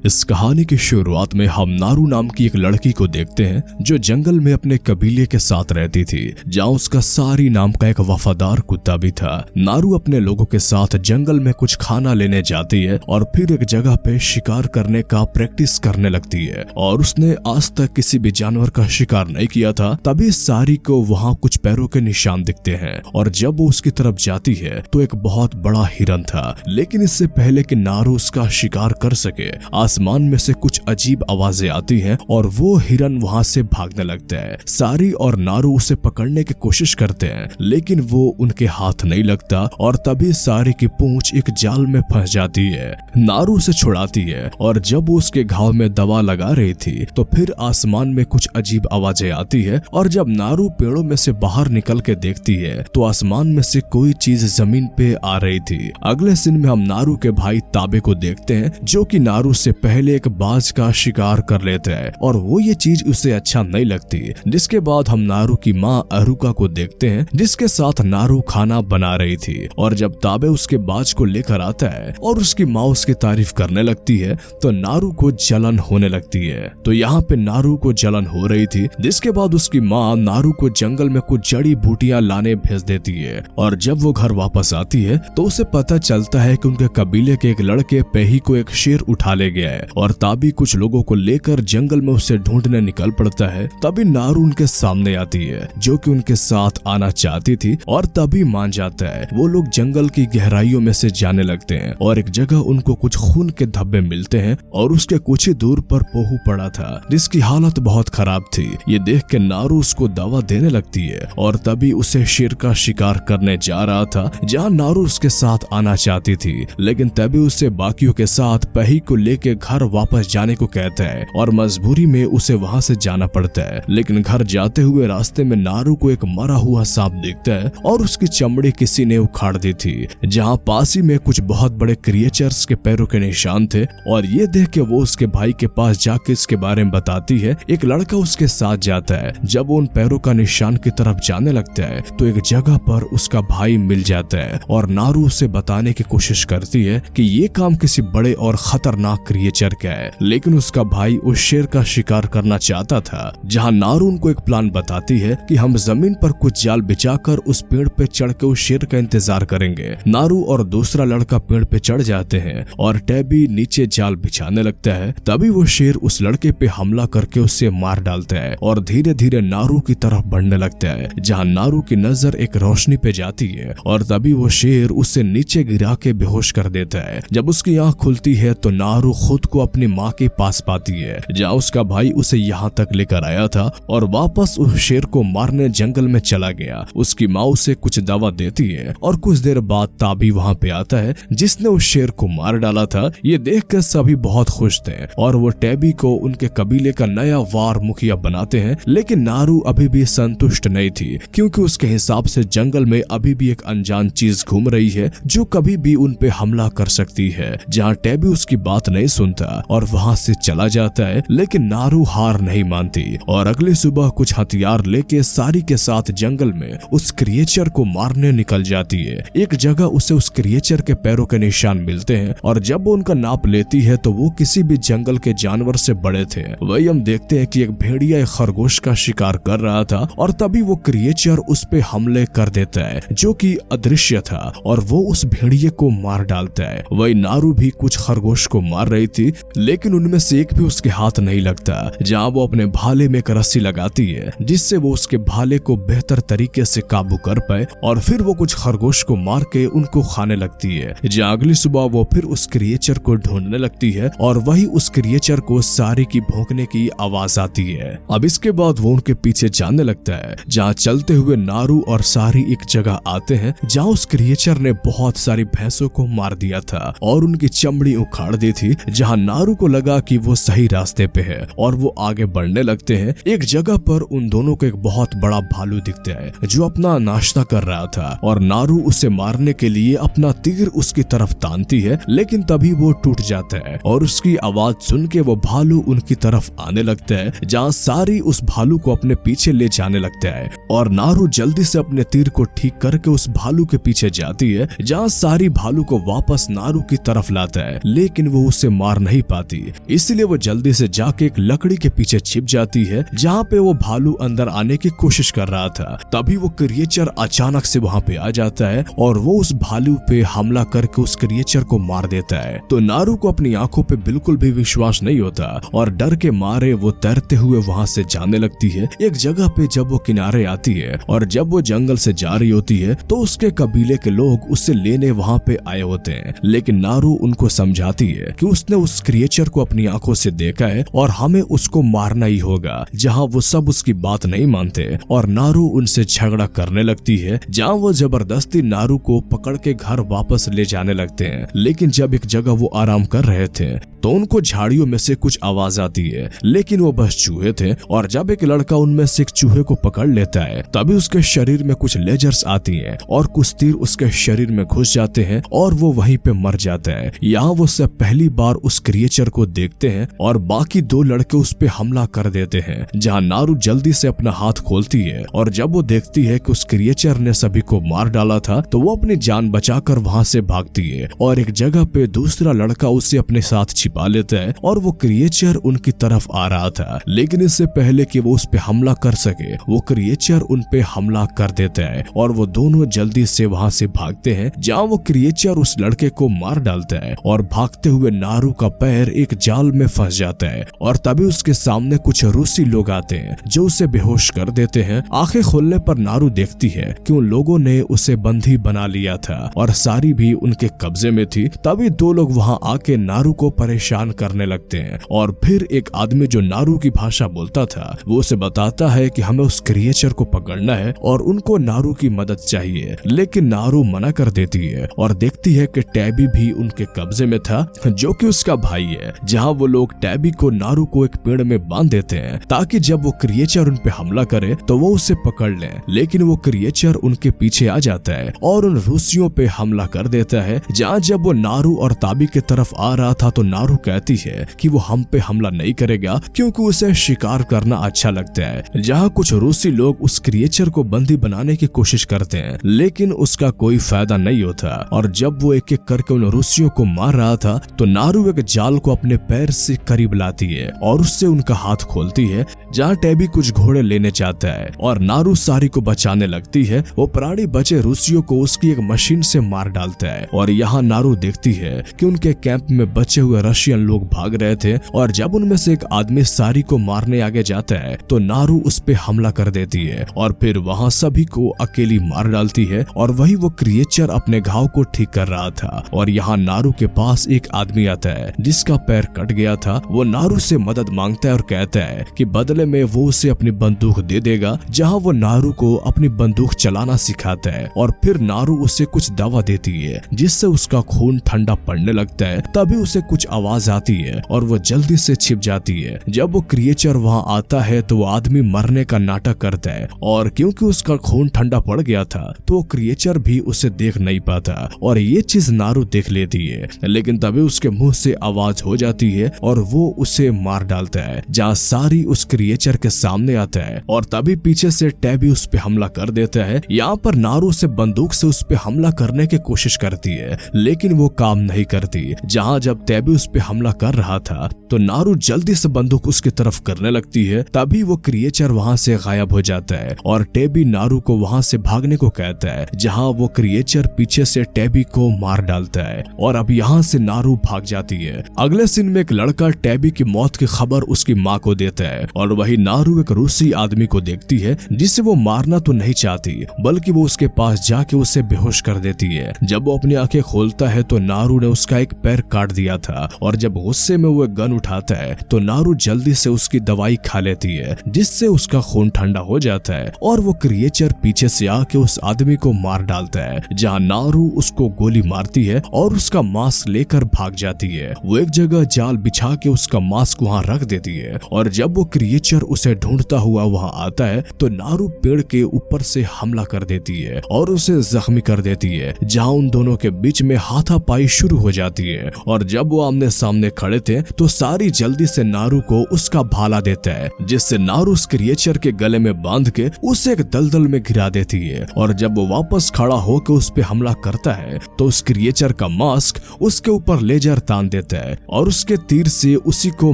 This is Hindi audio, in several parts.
इस कहानी की शुरुआत में हम नारू नाम की एक लड़की को देखते हैं जो जंगल में अपने कबीले के साथ रहती थी, जहाँ उसका सारी नाम का एक वफादार कुत्ता भी था। नारू अपने लोगों के साथ जंगल में कुछ खाना लेने जाती है और फिर एक जगह पे शिकार करने का प्रैक्टिस करने लगती है और उसने आज तक किसी भी जानवर का शिकार नहीं किया था। तभी सारी को वहाँ कुछ पैरों के निशान दिखते हैं और जब वो उसकी तरफ जाती है तो एक बहुत बड़ा हिरन था। लेकिन इससे पहले कि नारू उसका शिकार कर सके, आसमान में से कुछ अजीब आवाजें आती हैं और वो हिरन वहां से भागने लगता है। सारी और नारू उसे पकड़ने की कोशिश करते हैं लेकिन वो उनके हाथ नहीं लगता और तभी सारी की पूंछ एक जाल में फंस जाती है। नारू उसे छुड़ाती है और जब वो उसके घाव में दवा लगा रही थी तो फिर आसमान में कुछ अजीब आवाजें आती है और जब नारू पेड़ों में से बाहर निकल के देखती है तो आसमान में से कोई चीज जमीन पे आ रही थी। अगले सीन में हम नारू के भाई ताबे को देखते हैं जो कि नारू से पहले एक बाज का शिकार कर लेते हैं और वो ये चीज उसे अच्छा नहीं लगती। जिसके बाद हम नारू की माँ अरुका को देखते हैं जिसके साथ नारू खाना बना रही थी और जब ताबे उसके बाज को लेकर आता है और उसकी माँ उसकी तारीफ करने लगती है तो नारू को जलन होने लगती है। तो यहाँ पे नारू को जलन हो रही थी जिसके बाद उसकी माँ नारू को जंगल में कुछ जड़ी बूटियां लाने भेज देती है और जब वो घर वापस आती है तो उसे पता चलता है कि उनके कबीले के एक लड़के पेही को एक शेर उठा ले गया है और ताबी कुछ लोगों को लेकर जंगल में उसे ढूंढने निकल पड़ता है। तभी नारू उनके सामने आती है जो कि उनके साथ आना चाहती थी और तभी मान जाता है। वो लोग जंगल की गहराइयों में से जाने लगते हैं और एक जगह उनको कुछ खून के धब्बे मिलते हैं और उसके कुछ ही दूर पर पोहू पड़ा था जिसकी हालत बहुत खराब थी। ये देख के नारू उसको दवा देने लगती है और तभी उसे शेर का शिकार करने जा रहा था जहाँ नारू उसके साथ आना चाहती थी, लेकिन तभी उसे बाकियों के साथ पेही को लेके घर वापस जाने को कहता है और मजबूरी में उसे वहां से जाना पड़ता है। लेकिन घर जाते हुए रास्ते में नारू को एक मरा हुआ सांप दिखता है और उसकी चमड़ी किसी ने उखाड़ दी थी, जहाँ पास ही में कुछ बहुत बड़े क्रिएचर्स के पैरों के निशान थे और ये देख के वो उसके भाई के पास जाके इसके बारे में बताती है। एक लड़का उसके साथ जाता है। जब वो उन पैरों का निशान की तरफ जाने लगता है तो एक जगह पर उसका भाई मिल जाता है और नारू उसे बताने की कोशिश करती है कि ये काम किसी बड़े और खतरनाक क्रिएचर का है, लेकिन उसका भाई उस शेर का शिकार करना चाहता था। जहां नारू उनको एक प्लान बताती है कि हम जमीन पर कुछ जाल बिछाकर उस पेड़ पे चढ़ के उस शेर का इंतजार करेंगे। नारू और दूसरा लड़का पेड़ पे चढ़ जाते हैं और टैबी नीचे जाल बिछाने लगता है। तभी वो शेर उस लड़के पे हमला करके उसे मार डालता है और धीरे धीरे नारू की तरफ बढ़ने लगता है, जहाँ नारू की नजर एक रोशनी पे जाती है और तभी वो शेर उसे नीचे गिरा के बेहोश कर देता है। जब उसकी आंख खुलती है तो नारू खुद को अपनी माँ के पास पाती है जहाँ उसका भाई उसे यहाँ तक लेकर आया था और वापस उस शेर को मारने जंगल में चला गया। उसकी माँ उसे कुछ दवा देती है और कुछ देर बाद ताबी वहाँ पे आता है जिसने उस शेर को मार डाला था। ये देखकर सभी बहुत खुश थे और वो टैबी को उनके कबीले का नया वार मुखिया बनाते हैं। लेकिन नारू अभी भी संतुष्ट नहीं थी क्योंकि उसके हिसाब से जंगल में अभी भी एक अनजान चीज घूम रही है जो कभी भी उन पे हमला कर सकती है। जहाँ टैबी उसकी बात नहीं सुनता और वहाँ से चला जाता है, लेकिन नारू हार नहीं मानती और अगली सुबह कुछ हथियार लेके सारी के साथ जंगल में उस क्रिएचर को मारने निकल जाती है। एक जगह उसे उस क्रिएचर के पैरों के निशान मिलते हैं और जब वो उनका नाप लेती है तो वो किसी भी जंगल के जानवर से बड़े थे। वही हम देखते हैं कि एक भेड़िया एक खरगोश का शिकार कर रहा था और तभी वो क्रिएचर उस पे हमले कर देता है जो कि अदृश्य था और वो उस भेड़िए को मार डालता है। वही नारू भी कुछ खरगोश को मार रही थी लेकिन उनमें से एक भी उसके हाथ नहीं लगता। जहाँ वो अपने भाले में एक रस्सी लगाती है जिससे वो उसके भाले को बेहतर तरीके से काबू कर पाए और फिर वो कुछ खरगोश को मार के उनको खाने लगती है। जहाँ अगली सुबह वो फिर उस क्रिएचर को ढूंढने लगती है और वही उस क्रिएचर को सारी की भौंकने की आवाज आती है। अब इसके बाद वो उनके पीछे जाने लगता है। जहाँ चलते हुए नारू और सारी एक जगह आते हैं जहाँ उस क्रिएचर ने बहुत सारी भैंसों को मार दिया था और उनकी चमड़ी उखाड़ दी थी। जहाँ नारू को लगा कि वो सही रास्ते पे है और वो आगे बढ़ने लगते हैं। एक जगह पर उन दोनों को एक बहुत बड़ा भालू दिखता है जो अपना नाश्ता कर रहा था और नारू उसे मारने के लिए अपना तीर उसकी तरफ तानती है, लेकिन तभी वो टूट जाता है और उसकी आवाज सुन के वो भालू उनकी तरफ आने लगता है। जहाँ सारी उस भालू को अपने पीछे ले जाने लगता है और नारू जल्दी से अपने तीर को ठीक करके उस भालू के पीछे जाती है। जहाँ सारी भालू को वापस नारू की तरफ लाता है लेकिन वो उसे मार मार नहीं पाती, इसलिए वो जल्दी से जाके एक लकड़ी के पीछे छिप जाती है जहाँ पे वो भालू अंदर आने की कोशिश कर रहा था। तभी वो क्रिएचर अचानक से वहाँ पे आ जाता है और वो उस भालू पे हमला करके उस क्रिएचर को मार देता है। तो नारू को अपनी आंखों पे बिल्कुल भी विश्वास नहीं होता और डर के मारे वो तैरते हुए वहाँ से जाने लगती है। एक जगह पे जब वो किनारे आती है और जब वो जंगल से जा रही होती है तो उसके कबीले के लोग उसे लेने वहाँ पे आए होते हैं, लेकिन नारू उनको समझाती है कि उसने उस क्रिएचर को अपनी आंखों से देखा है और हमें उसको मारना ही होगा। जहाँ वो सब उसकी बात नहीं मानते और नारू उनसे झगड़ा करने लगती है, जहाँ वो जबरदस्ती नारू को पकड़ के घर वापस ले जाने लगते हैं। लेकिन जब एक जगह वो आराम कर रहे थे तो उनको झाड़ियों में से कुछ आवाज आती है, लेकिन वो बस चूहे थे। और जब एक लड़का उनमें से एक चूहे को पकड़ लेता है तभी उसके शरीर में कुछ लेजर्स आती हैं और कुछ तीर उसके शरीर में घुस जाते हैं और वो वहीं पे मर जाता है। यहाँ वो सब पहली बार उस क्रिएचर को देखते हैं और बाकी दो लड़के उस पे हमला कर देते हैं, जहाँ नारू जल्दी से अपना हाथ खोलती है और जब वो देखती है कि उस क्रिएचर ने सभी को मार डाला था तो वो अपनी जान बचाकर वहाँ से भागती है और एक जगह पे दूसरा लड़का उसे अपने साथ छिपा लेता है और वो क्रिएचर उनकी तरफ आ रहा था। लेकिन इससे पहले कि वो उस पे हमला कर सके वो क्रिएचर उन पे हमला कर देता है और वो दोनों जल्दी से वहाँ से भागते हैं, जहाँ वो क्रिएचर उस लड़के को मार डालता है और भागते हुए नारू का पैर एक जाल में फंस जाता है। और तभी उसके सामने कुछ रूसी लोग आते हैं जो उसे बेहोश कर देते हैं। आंखें खोलने पर नारू देखती है कि उन लोगों ने उसे बंदी बना लिया था और सारी भी उनके कब्जे में थी। तभी दो लोग वहाँ आके नारू को परेशान करने लगते हैं और फिर एक आदमी जो नारू की भाषा बोलता था वो उसे बताता है कि हमें उस क्रिएचर को पकड़ना है और उनको नारू की मदद चाहिए। लेकिन नारू मना कर देती है और देखती है कि टैबी भी उनके कब्जे में था जो कि उसका भाई है, जहाँ वो लोग टैबी को नारू को एक पेड़ में बांध देते हैं ताकि जब वो क्रिएचर उन पे हमला करे तो वो उसे पकड़ ले। लेकिन वो क्रिएचर उनके पीछे आ जाता है और उन रूसियों पे हमला कर देता है। जहाँ जब वो नारू और ताबी की तरफ आ रहा था तो नारू कहती है कि वो हम पे हमला नहीं करेगा क्योंकि उसे शिकार करना अच्छा लगता है। जहाँ कुछ रूसी लोग उस क्रिएचर को बंदी बनाने की कोशिश करते हैं लेकिन उसका कोई फायदा नहीं होता और जब वो एक एक करके उन रूसियों को मार रहा था तो नारू एक जाल को अपने पैर से करीब लाती है और उससे उनका हाथ खोलती है, जहाँ टैबी कुछ घोड़े लेने चाहता है और नारू सारी को बचाने लगती है। वो प्राणी बचे रूसियों को उसकी एक मशीन से मार डालता है और यहाँ नारू देखती है कि उनके कैंप में बचे हुए रशियन लोग भाग रहे थे और जब उनमें से एक आदमी सारी को मारने आगे जाता है तो नारू उस पे हमला कर देती है और फिर वहाँ सभी को अकेली मार डालती है। और वही वो क्रिएचर अपने घाव को ठीक कर रहा था और यहाँ नारू के पास एक आदमी आता है जिसका पैर कट गया था। वो नारू से मदद मांगता है और कहता है कि बदले में वो उसे अपनी बंदूक दे देगा, जहाँ वो नारू को अपनी बंदूक चलाना सिखाता है और फिर नारू उसे कुछ दवा देती है जिससे उसका खून ठंडा पड़ने लगता है। तभी उसे कुछ आवाज आती है और वो जल्दी से छिप जाती है। जब वो क्रिएचर वहाँ आता है तो वो आदमी मरने का नाटक करता है और क्योंकि उसका खून ठंडा पड़ गया था तो वो क्रिएचर भी उसे देख नहीं पाता और ये चीज नारू देख लेती है। लेकिन तभी उसके मुंह से आवाज हो जाती है और वो उसे मार डालता है, जहाँ सारी उस क्रिएचर के सामने आता है और तभी पीछे से टैबी उस पे हमला कर देता है। यहाँ पर नारू से बंदूक से उस पे हमला करने की कोशिश करती है लेकिन वो काम नहीं करती। जहाँ जब टैबी उस पे हमला कर रहा था तो नारू जल्दी से बंदूक उसकी तरफ करने लगती है। तभी वो क्रिएचर वहाँ से गायब हो जाता है और टैबी नारू को वहाँ से भागने को कहता है, जहाँ वो क्रिएचर पीछे से टैबी को मार डालता है और अब यहाँ से नारू भाग जाती है। अगले सीन में एक लड़का टैबी की मौत की खबर उसकी माँ को देता है और वही नारू एक रूसी आदमी को देखती है जिसे वो मारना तो नहीं चाहती बल्कि वो उसके पास जाके उसे बेहोश कर देती है। जब वो अपनी आंखें खोलता है तो नारू ने उसका एक पैर काट दिया था और जब गुस्से में वो एक गन उठाता है तो नारू जल्दी से उसकी दवाई खा लेती है जिससे उसका खून ठंडा हो जाता है और वो क्रिएचर पीछे से आके उस आदमी को मार डालता है। जहाँ नारू उसको गोली मारती है और उसका मास्क लेकर भाग जाती है। वो एक जगह जाल बिछा के उसका मास्क वहाँ रख देती है और जब वो क्रिएचर उसे ढूंढता हुआ वहाँ आता है तो नारू पेड़ के ऊपर से हमला कर देती है और उसे जख्मी कर देती है, जहाँ उन दोनों के बीच में हाथापाई शुरू हो जाती है। और जब वो आमने सामने खड़े थे तो सारी जल्दी से नारू को उसका भाला देता है जिससे नारू उस क्रिएचर के गले में बांध के उसे एक दलदल में गिरा देती है। और जब वो वापस खड़ा होकर उस पे हमला करता है तो उस क्रिएचर का मास्क उसके ऊपर लेजर तान देता है और उसके तीर से उसी को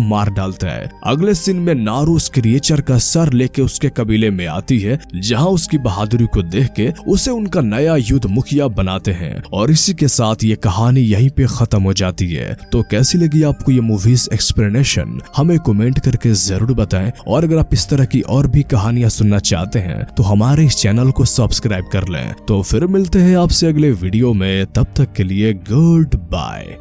मार डालता है। अगले सीन में नारू उस क्रिएचर का सर लेके उसके कबीले में आती है, जहां उसकी बहादुरी को देख के उसे उनका नया युद्ध मुखिया बनाते हैं। और इसी के साथ ये कहानी यहीं पे खत्म हो जाती है। तो कैसी लगी आपको ये मूवीज एक्सप्लेनेशन, हमें कमेंट करके जरूर बताएं। और अगर आप इस तरह की और भी कहानियां सुनना चाहते हैं तो हमारे इस चैनल को सब्सक्राइब कर लें। तो फिर मिलते हैं आपसे अगले वीडियो में, तब तक के लिए गुड बाय।